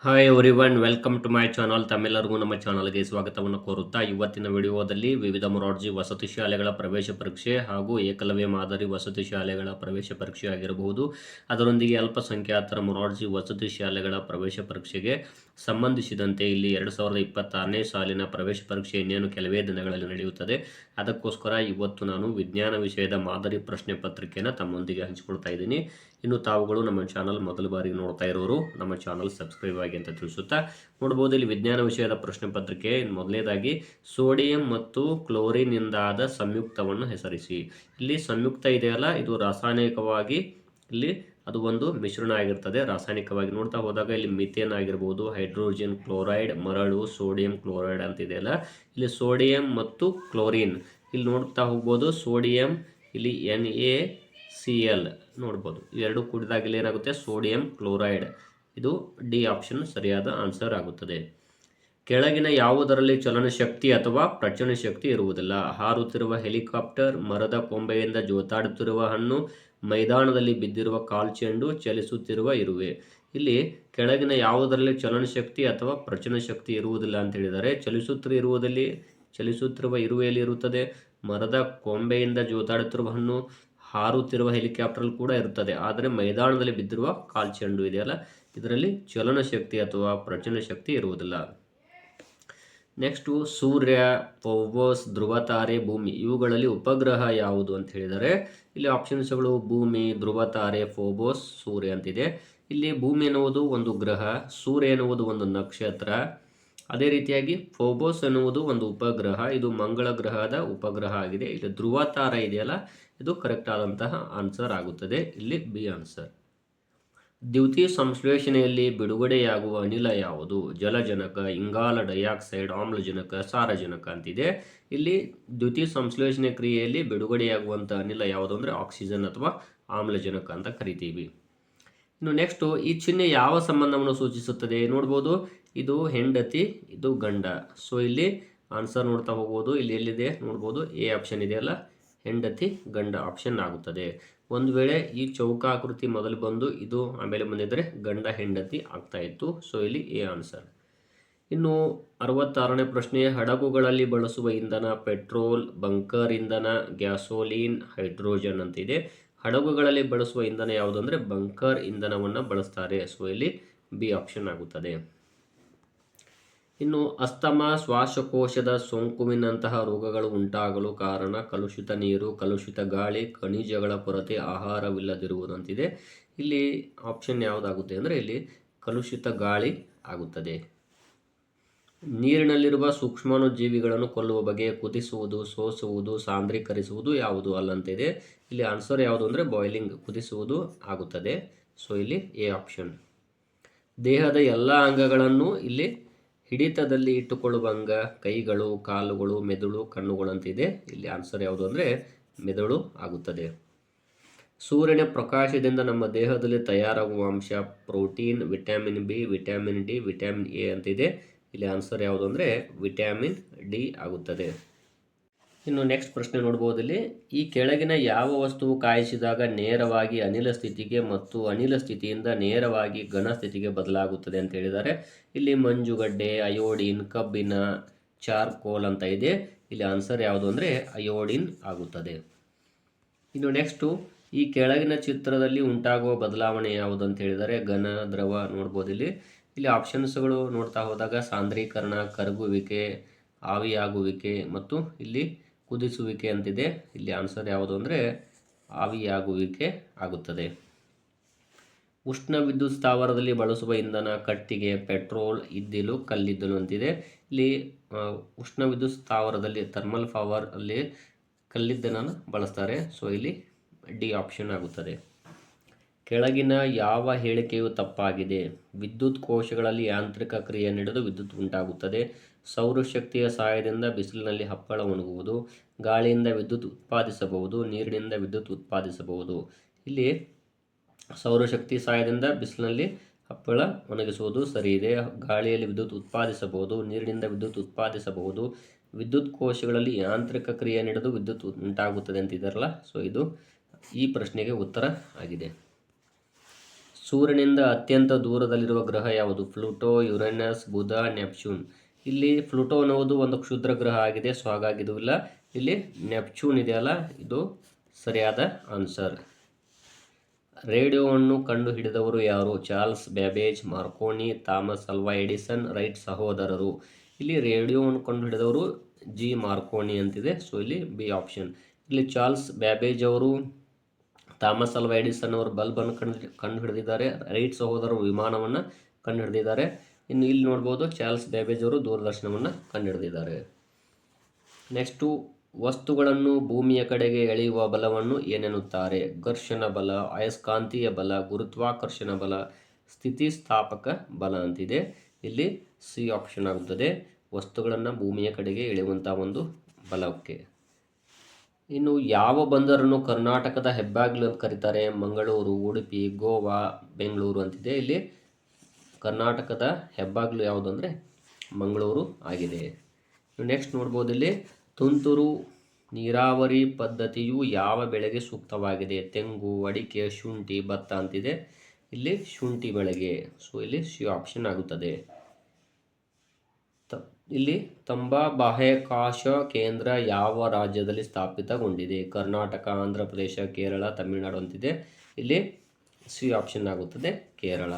Hi everyone, welcome to my channel. ತಮ್ಮೆಲ್ಲರಿಗೂ ನಮ್ಮ ಚಾನಲ್ಗೆ ಸ್ವಾಗತವನ್ನು ಕೋರುತ್ತಾ ಇವತ್ತಿನ ವಿಡಿಯೋದಲ್ಲಿ ವಿವಿಧ ಮೊರಾರ್ಜಿ ವಸತಿ ಶಾಲೆಗಳ ಪ್ರವೇಶ ಪರೀಕ್ಷೆ ಹಾಗೂ ಏಕಲವ್ಯ ಮಾದರಿ ವಸತಿ ಶಾಲೆಗಳ ಪ್ರವೇಶ ಪರೀಕ್ಷೆ ಆಗಿರಬಹುದು, ಅದರೊಂದಿಗೆ ಅಲ್ಪಸಂಖ್ಯಾತರ ಮೊರಾರ್ಜಿ ವಸತಿ ಶಾಲೆಗಳ ಪ್ರವೇಶ ಪರೀಕ್ಷೆಗೆ ಸಂಬಂಧಿಸಿದಂತೆ ಇಲ್ಲಿ 2026ನೇ ಸಾಲಿನ ಪ್ರವೇಶ ಪರೀಕ್ಷೆ ಇನ್ನೇನು ಕೆಲವೇ ದಿನಗಳಲ್ಲಿ ನಡೆಯುತ್ತದೆ. ಅದಕ್ಕೋಸ್ಕರ ಇವತ್ತು ನಾನು ವಿಜ್ಞಾನ ವಿಷಯದ ಮಾದರಿ ಪ್ರಶ್ನೆ ಪತ್ರಿಕೆಯನ್ನು ತಮ್ಮೊಂದಿಗೆ ಹಂಚಿಕೊಳ್ತಾ ಇದ್ದೀನಿ. ಇನ್ನು ತಾವುಗಳು ನಮ್ಮ ಚಾನಲ್ ಮೊದಲ ಬಾರಿಗೆ ನೋಡ್ತಾ ಇರೋರು ನಮ್ಮ ಚಾನಲ್ ಸಬ್ಸ್ಕ್ರೈಬ್ ಆಗಿ ಅಂತ ತಿಳಿಸುತ್ತಾ, ನೋಡ್ಬೋದು ಇಲ್ಲಿ ವಿಜ್ಞಾನ ವಿಷಯದ ಪ್ರಶ್ನೆ ಪತ್ರಿಕೆ. ಮೊದಲನೇದಾಗಿ ಸೋಡಿಯಂ ಮತ್ತು ಕ್ಲೋರಿನ್ ಇಂದಾದ ಸಂಯುಕ್ತವನ್ನು ಹೆಸರಿಸಿ. ಇಲ್ಲಿ ಸಂಯುಕ್ತ ಇದೆಯಲ್ಲ, ಇದು ರಾಸಾಯನಿಕವಾಗಿ ಇಲ್ಲಿ ಅದು ಒಂದು ಮಿಶ್ರಣ ಆಗಿರ್ತದೆ. ರಾಸಾಯನಿಕವಾಗಿ ನೋಡ್ತಾ ಹೋದಾಗ ಇಲ್ಲಿ ಮಿಥೇನ್ ಆಗಿರ್ಬೋದು, ಹೈಡ್ರೋಜನ್ ಕ್ಲೋರೈಡ್, ಮರಳು, ಸೋಡಿಯಂ ಕ್ಲೋರೈಡ್ ಅಂತ ಇದೆಯಲ್ಲ, ಇಲ್ಲಿ ಸೋಡಿಯಂ ಮತ್ತು ಕ್ಲೋರಿನ್ ಇಲ್ಲಿ ನೋಡ್ತಾ ಹೋಗ್ಬೋದು. ಸೋಡಿಯಂ ಇಲ್ಲಿ NaCl ನೋಡ್ಬೋದು, ಇವೆರಡು ಕೂಡಿದಾಗ ಇಲ್ಲಿ ಏನಾಗುತ್ತೆ, ಸೋಡಿಯಂ ಕ್ಲೋರೈಡ್. ಇದು ಡಿ ಆಪ್ಷನ್ ಸರಿಯಾದ ಆನ್ಸರ್ ಆಗುತ್ತದೆ. ಕೆಳಗಿನ ಯಾವುದರಲ್ಲಿ ಚಲನಶಕ್ತಿ ಅಥವಾ ಪ್ರಚನ ಶಕ್ತಿ ಇರುವುದಿಲ್ಲ? ಹಾರುತ್ತಿರುವ ಹೆಲಿಕಾಪ್ಟರ್, ಮರದ ಕೊಂಬೆಯಿಂದ ಜೋತಾಡುತ್ತಿರುವ ಹಣ್ಣು, ಮೈದಾನದಲ್ಲಿ ಬಿದ್ದಿರುವ ಕಾಲ್ಚೆಂಡು, ಚಲಿಸುತ್ತಿರುವ ಇರುವೆ. ಇಲ್ಲಿ ಕೆಳಗಿನ ಯಾವುದರಲ್ಲಿ ಚಲನಶಕ್ತಿ ಅಥವಾ ಪ್ರಚನ ಶಕ್ತಿ ಇರುವುದಿಲ್ಲ ಅಂತ ಹೇಳಿದರೆ, ಚಲಿಸುತ್ತಿರುವ ಇರುವೆಯಲ್ಲಿ ಇರುತ್ತದೆ, ಮರದ ಕೊಂಬೆಯಿಂದ ಜೋತಾಡುತ್ತಿರುವ ಹಣ್ಣು, ಹಾರುತ್ತಿರುವ ಹೆಲಿಕಾಪ್ಟರ್ ಕೂಡ ಇರುತ್ತದೆ. ಆದರೆ ಮೈದಾನದಲ್ಲಿ ಬಿದ್ದಿರುವ ಕಾಲ್ಚೆಂಡು ಇದೆಯಲ್ಲ, ಇದರಲ್ಲಿ ಚಲನಶಕ್ತಿ ಅಥವಾ ಪ್ರಚನ ಶಕ್ತಿ ಇರುವುದಿಲ್ಲ. ನೆಕ್ಸ್ಟು ಸೂರ್ಯ, ಫೋಬೋಸ್, ಧ್ರುವತಾರೆ, ಭೂಮಿ ಇವುಗಳಲ್ಲಿ ಉಪಗ್ರಹ ಯಾವುದು ಅಂತ ಹೇಳಿದರೆ, ಇಲ್ಲಿ ಆಪ್ಷನ್ಸ್ಗಳು ಭೂಮಿ, ಧ್ರುವತಾರೆ, ಫೋಬೋಸ್, ಸೂರ್ಯ ಅಂತಿದೆ. ಇಲ್ಲಿ ಭೂಮಿ ಎನ್ನುವುದು ಒಂದು ಗ್ರಹ, ಸೂರ್ಯ ಎನ್ನುವುದು ಒಂದು ನಕ್ಷತ್ರ, ಅದೇ ರೀತಿಯಾಗಿ ಫೋಬೋಸ್ ಎನ್ನುವುದು ಒಂದು ಉಪಗ್ರಹ, ಇದು ಮಂಗಳ ಗ್ರಹದ ಉಪಗ್ರಹ ಆಗಿದೆ. ಇಲ್ಲಿ ಧ್ರುವತಾರ ಇದೆಯಲ್ಲ, ಇದು ಕರೆಕ್ಟ್ ಆದಂತಹ ಆನ್ಸರ್ ಆಗುತ್ತದೆ. ಇಲ್ಲಿ ಬಿ ಆನ್ಸರ್. ದ್ಯುತಿ ಸಂಶ್ಲೇಷಣೆಯಲ್ಲಿ ಬಿಡುಗಡೆಯಾಗುವ ಅನಿಲ ಯಾವುದು? ಜಲಜನಕ, ಇಂಗಾಲ ಡೈಆಕ್ಸೈಡ್, ಆಮ್ಲಜನಕ, ಸಾರಜನಕ ಅಂತಿದೆ. ಇಲ್ಲಿ ದ್ಯುತಿ ಸಂಶ್ಲೇಷಣೆ ಕ್ರಿಯೆಯಲ್ಲಿ ಬಿಡುಗಡೆಯಾಗುವಂಥ ಅನಿಲ ಯಾವುದು ಅಂದರೆ ಆಕ್ಸಿಜನ್ ಅಥವಾ ಆಮ್ಲಜನಕ ಅಂತ ಕರಿತೀವಿ. ಇನ್ನು ನೆಕ್ಸ್ಟು ಈ ಚಿಹ್ನೆ ಯಾವ ಸಂಬಂಧವನ್ನು ಸೂಚಿಸುತ್ತದೆ? ನೋಡ್ಬೋದು, ಇದು ಹೆಂಡತಿ, ಇದು ಗಂಡ. ಸೊ ಇಲ್ಲಿ ಆನ್ಸರ್ ನೋಡ್ತಾ ಹೋಗ್ಬೋದು. ಇಲ್ಲಿ ಎಲ್ಲಿದೆ ನೋಡ್ಬೋದು, ಎ ಆಪ್ಷನ್ ಇದೆಯಲ್ಲ, ಹೆಂಡತಿ ಗಂಡ ಆಪ್ಷನ್ ಆಗುತ್ತದೆ. ಒಂದು ವೇಳೆ ಈ ಚೌಕಾಕೃತಿ ಮೊದಲು ಬಂದು ಇದು ಆಮೇಲೆ ಬಂದಿದ್ದರೆ ಗಂಡ ಹೆಂಡತಿ ಆಗ್ತಾ ಇತ್ತು. ಸೊ ಇಲ್ಲಿ ಎ ಆನ್ಸರ್. ಇನ್ನು 66ನೇ ಪ್ರಶ್ನೆ, ಹಡಗುಗಳಲ್ಲಿ ಬಳಸುವ ಇಂಧನ ಪೆಟ್ರೋಲ್, ಬಂಕರ್ ಇಂಧನ, ಗ್ಯಾಸೋಲಿನ್, ಹೈಡ್ರೋಜನ್ ಅಂತಿದೆ. ಹಡಗುಗಳಲ್ಲಿ ಬಳಸುವ ಇಂಧನ ಯಾವುದು ಅಂದರೆ ಬಂಕರ್ ಇಂಧನವನ್ನು ಬಳಸ್ತಾರೆ. ಸೊ ಇಲ್ಲಿ ಬಿ ಆಪ್ಷನ್ ಆಗುತ್ತದೆ. ಇನ್ನು ಅಸ್ತಮ, ಶ್ವಾಸಕೋಶದ ಸೋಂಕುವಿನಂತಹ ರೋಗಗಳು ಉಂಟಾಗಲು ಕಾರಣ ಕಲುಷಿತ ನೀರು, ಕಲುಷಿತ ಗಾಳಿ, ಖನಿಜಗಳ ಕೊರತೆ, ಆಹಾರವಿಲ್ಲದಿರುವುದಂತಿದೆ. ಇಲ್ಲಿ ಆಪ್ಷನ್ ಯಾವುದಾಗುತ್ತೆ ಅಂದರೆ ಇಲ್ಲಿ ಕಲುಷಿತ ಗಾಳಿ ಆಗುತ್ತದೆ. ನೀರಿನಲ್ಲಿರುವ ಸೂಕ್ಷ್ಮಾಣುಜೀವಿಗಳನ್ನು ಕೊಲ್ಲುವ ಬಗೆ ಕುದಿಸುವುದು, ಸೋಸುವುದು, ಸಾಂದ್ರೀಕರಿಸುವುದು ಯಾವುದು ಅಲ್ಲಂತಿದೆ. ಇಲ್ಲಿ ಆನ್ಸರ್ ಯಾವುದು ಅಂದರೆ ಬಾಯ್ಲಿಂಗ್, ಕುದಿಸುವುದು ಆಗುತ್ತದೆ. ಸೊ ಇಲ್ಲಿ ಎ ಆಪ್ಷನ್. ದೇಹದ ಎಲ್ಲ ಅಂಗಗಳನ್ನು ಇಲ್ಲಿ ಹಿಡಿತದಲ್ಲಿ ಇಟ್ಟುಕೊಳ್ಳುವ ಅಂಗ ಕೈಗಳು, ಕಾಲುಗಳು, ಮೆದುಳು, ಕಣ್ಣುಗಳಂತಿದೆ. ಇಲ್ಲಿ ಆನ್ಸರ್ ಯಾವುದು ಅಂದರೆ ಮೆದುಳು ಆಗುತ್ತದೆ. ಸೂರ್ಯನ ಪ್ರಕಾಶದಿಂದ ನಮ್ಮ ದೇಹದಲ್ಲಿ ತಯಾರಾಗುವ ಅಂಶ protein, vitamin B, vitamin D, vitamin A ಅಂತಿದೆ. ಇಲ್ಲಿ ಆನ್ಸರ್ ಯಾವುದು ಅಂದರೆ ವಿಟಮಿನ್ ಡಿ ಆಗುತ್ತದೆ. ಇನ್ನು ನೆಕ್ಸ್ಟ್ ಪ್ರಶ್ನೆ ನೋಡ್ಬೋದು. ಇಲ್ಲಿ ಈ ಕೆಳಗಿನ ಯಾವ ವಸ್ತುವು ಕಾಯಿಸಿದಾಗ ನೇರವಾಗಿ ಅನಿಲ ಸ್ಥಿತಿಗೆ ಮತ್ತು ಅನಿಲ ಸ್ಥಿತಿಯಿಂದ ನೇರವಾಗಿ ಘನ ಸ್ಥಿತಿಗೆ ಬದಲಾಗುತ್ತದೆ ಅಂತ ಹೇಳಿದ್ದಾರೆ. ಇಲ್ಲಿ ಮಂಜುಗಡ್ಡೆ, ಅಯೋಡಿನ್, ಕಬ್ಬಿಣ, ಚಾರ್ಕೋಲ್ ಅಂತ ಇದೆ. ಇಲ್ಲಿ ಆನ್ಸರ್ ಯಾವುದು ಅಂದರೆ ಅಯೋಡಿನ್ ಆಗುತ್ತದೆ. ಇನ್ನು ನೆಕ್ಸ್ಟು ಈ ಕೆಳಗಿನ ಚಿತ್ರದಲ್ಲಿ ಉಂಟಾಗುವ ಬದಲಾವಣೆ ಯಾವುದು ಅಂತ ಹೇಳಿದರೆ ಘನ, ದ್ರವ ನೋಡ್ಬೋದು. ಇಲ್ಲಿ ಆಪ್ಷನ್ಸ್ಗಳು ನೋಡ್ತಾ ಹೋದಾಗ ಸಾಂದ್ರೀಕರಣ, ಕರಗುವಿಕೆ, ಆವಿಯಾಗುವಿಕೆ ಮತ್ತು ಇಲ್ಲಿ ಕುದಿಸುವಿಕೆ ಅಂತಿದೆ. ಇಲ್ಲಿ ಆನ್ಸರ್ ಯಾವುದು ಅಂದರೆ ಆವಿಯಾಗುವಿಕೆ ಆಗುತ್ತದೆ. ಉಷ್ಣ ವಿದ್ಯುತ್ ಸ್ಥಾವರದಲ್ಲಿ ಬಳಸುವ ಇಂಧನ ಕಟ್ಟಿಗೆ, ಪೆಟ್ರೋಲ್, ಇದ್ದಿಲು, ಕಲ್ಲಿದ್ದಲು ಅಂತಿದೆ. ಇಲ್ಲಿ ಉಷ್ಣ ವಿದ್ಯುತ್ ಸ್ಥಾವರದಲ್ಲಿ ಥರ್ಮಲ್ ಪವರ್ ಅಲ್ಲಿ ಕಲ್ಲಿದ್ದಲನ್ನು ಬಳಸ್ತಾರೆ. ಸೊ ಇಲ್ಲಿ ಡಿ ಆಪ್ಷನ್ ಆಗುತ್ತದೆ. ಕೆಳಗಿನ ಯಾವ ಹೇಳಿಕೆಯು ತಪ್ಪಾಗಿದೆ? ವಿದ್ಯುತ್ ಕೋಶಗಳಲ್ಲಿ ಯಾಂತ್ರಿಕ ಕ್ರಿಯೆ ನಡೆದು ವಿದ್ಯುತ್ ಉಂಟಾಗುತ್ತದೆ. ಸೌರಶಕ್ತಿಯ ಸಹಾಯದಿಂದ ಬಿಸಿಲಿನಲ್ಲಿ ಹಪ್ಪಳ ಒಣಗುವುದು, ಗಾಳಿಯಿಂದ ವಿದ್ಯುತ್ ಉತ್ಪಾದಿಸಬಹುದು, ನೀರಿನಿಂದ ವಿದ್ಯುತ್ ಉತ್ಪಾದಿಸಬಹುದು. ಇಲ್ಲಿ ಸೌರಶಕ್ತಿ ಸಹಾಯದಿಂದ ಬಿಸಿಲಿನಲ್ಲಿ ಹಪ್ಪಳ ಒಣಗಿಸುವುದು ಸರಿ ಇದೆ. ಗಾಳಿಯಲ್ಲಿ ವಿದ್ಯುತ್ ಉತ್ಪಾದಿಸಬಹುದು, ನೀರಿನಿಂದ ವಿದ್ಯುತ್ ಉತ್ಪಾದಿಸಬಹುದು. ವಿದ್ಯುತ್ ಕೋಶಗಳಲ್ಲಿ ಯಾಂತ್ರಿಕ ಕ್ರಿಯೆ ನಡೆದು ವಿದ್ಯುತ್ ಉಂಟಾಗುತ್ತದೆ ಅಂತಿದ್ದಾರಲ್ಲ. ಸೊ ಇದು ಈ ಪ್ರಶ್ನೆಗೆ ಉತ್ತರ ಆಗಿದೆ. ಸೂರ್ಯನಿಂದ ಅತ್ಯಂತ ದೂರದಲ್ಲಿರುವ ಗ್ರಹ ಯಾವುದು? ಪ್ಲೂಟೋ, ಯುರೇನಸ್, ಬುಧ, ನೆಪ್ಚೂನ್. ಇಲ್ಲಿ ಪ್ಲೂಟೋ ಅನ್ನುವುದು ಒಂದು ಕ್ಷುದ್ರ ಗ್ರಹ ಆಗಿದೆ, ಸೊ ಹಾಗಾಗಿ ಇದು ಇಲ್ಲ. ಇಲ್ಲಿ ನೆಪ್ಚೂನ್ ಇದೆಯಲ್ಲ, ಇದು ಸರಿಯಾದ ಆನ್ಸರ್. ರೇಡಿಯೋವನ್ನು ಕಂಡುಹಿಡಿದವರು ಯಾರು? ಚಾರ್ಲ್ಸ್ ಬ್ಯಾಬೇಜ್, ಮಾರ್ಕೋನಿ, ಥಾಮಸ್ ಅಲ್ವಾ ಎಡಿಸನ್, ರೈಟ್ ಸಹೋದರರು. ಇಲ್ಲಿ ರೇಡಿಯೋವನ್ನು ಕಂಡುಹಿಡಿದವರು ಜಿ ಮಾರ್ಕೋನಿ ಅಂತಿದೆ, ಸೊ ಇಲ್ಲಿ ಬಿ ಆಪ್ಷನ್. ಇಲ್ಲಿ ಚಾರ್ಲ್ಸ್ ಬ್ಯಾಬೇಜ್ ಅವರು ಥಾಮಸ್ ಅಲ್ವಾ ಎಡಿಸನ್ ಅವರು ಬಲ್ಬನ್ನು ಕಂಡುಹಿಡಿದಿದ್ದಾರೆ. ರೈಟ್ ಸಹೋದರರು ವಿಮಾನವನ್ನು ಕಂಡುಹಿಡಿದಿದ್ದಾರೆ. ಇನ್ನು ಇಲ್ಲಿ ನೋಡ್ಬೋದು ಚಾರ್ಲ್ಸ್ ಬ್ಯಾಬೇಜ್ ಅವರು ದೂರದರ್ಶನವನ್ನು ಕಂಡುಹಿಡಿದಿದ್ದಾರೆ. ನೆಕ್ಸ್ಟು, ವಸ್ತುಗಳನ್ನು ಭೂಮಿಯ ಕಡೆಗೆ ಎಳೆಯುವ ಬಲವನ್ನು ಏನೆನ್ನುತ್ತಾರೆ? ಘರ್ಷಣ ಬಲ, ಅಯಸ್ಕಾಂತೀಯ ಬಲ, ಗುರುತ್ವಾಕರ್ಷಣ ಬಲ, ಸ್ಥಿತಿಸ್ಥಾಪಕ ಬಲ ಅಂತಿದೆ. ಇಲ್ಲಿ ಸಿ ಆಪ್ಷನ್ ಆಗುತ್ತದೆ, ವಸ್ತುಗಳನ್ನು ಭೂಮಿಯ ಕಡೆಗೆ ಎಳೆಯುವಂಥ ಒಂದು ಬಲಕ್ಕೆ. ಇನ್ನು ಯಾವ ಬಂದರನ್ನು ಕರ್ನಾಟಕದ ಹೆಬ್ಬಾಗಿಲು ಅಂತ ಕರೀತಾರೆ? ಮಂಗಳೂರು, ಉಡುಪಿ, ಗೋವಾ, ಬೆಂಗಳೂರು ಅಂತಿದೆ. ಇಲ್ಲಿ ಕರ್ನಾಟಕದ ಹೆಬ್ಬಾಗಿಲು ಯಾವುದು ಅಂದರೆ ಮಂಗಳೂರು ಆಗಿದೆ. ನೆಕ್ಸ್ಟ್ ನೋಡ್ಬೋದು, ಇಲ್ಲಿ ತುಂತುರು ನೀರಾವರಿ ಪದ್ಧತಿಯು ಯಾವ ಬೆಳೆಗೆ ಸೂಕ್ತವಾಗಿದೆ? ತೆಂಗು, ಅಡಿಕೆ, ಶುಂಠಿ, ಭತ್ತ ಅಂತಿದೆ. ಇಲ್ಲಿ ಶುಂಠಿ ಬೆಳೆಗೆ, ಸೊ ಇಲ್ಲಿ ಸಿ ಆಪ್ಷನ್ ಆಗುತ್ತದೆ. ಇಲ್ಲಿ ತಂಬಾ ಬಾಹ್ಯಾಕಾಶ ಕೇಂದ್ರ ಯಾವ ರಾಜ್ಯದಲ್ಲಿ ಸ್ಥಾಪಿತಗೊಂಡಿದೆ? ಕರ್ನಾಟಕ, ಆಂಧ್ರ ಪ್ರದೇಶ, ಕೇರಳ, ತಮಿಳುನಾಡು ಅಂತಿದೆ. ಇಲ್ಲಿ ಸಿ ಆಪ್ಷನ್ ಆಗುತ್ತದೆ, ಕೇರಳ.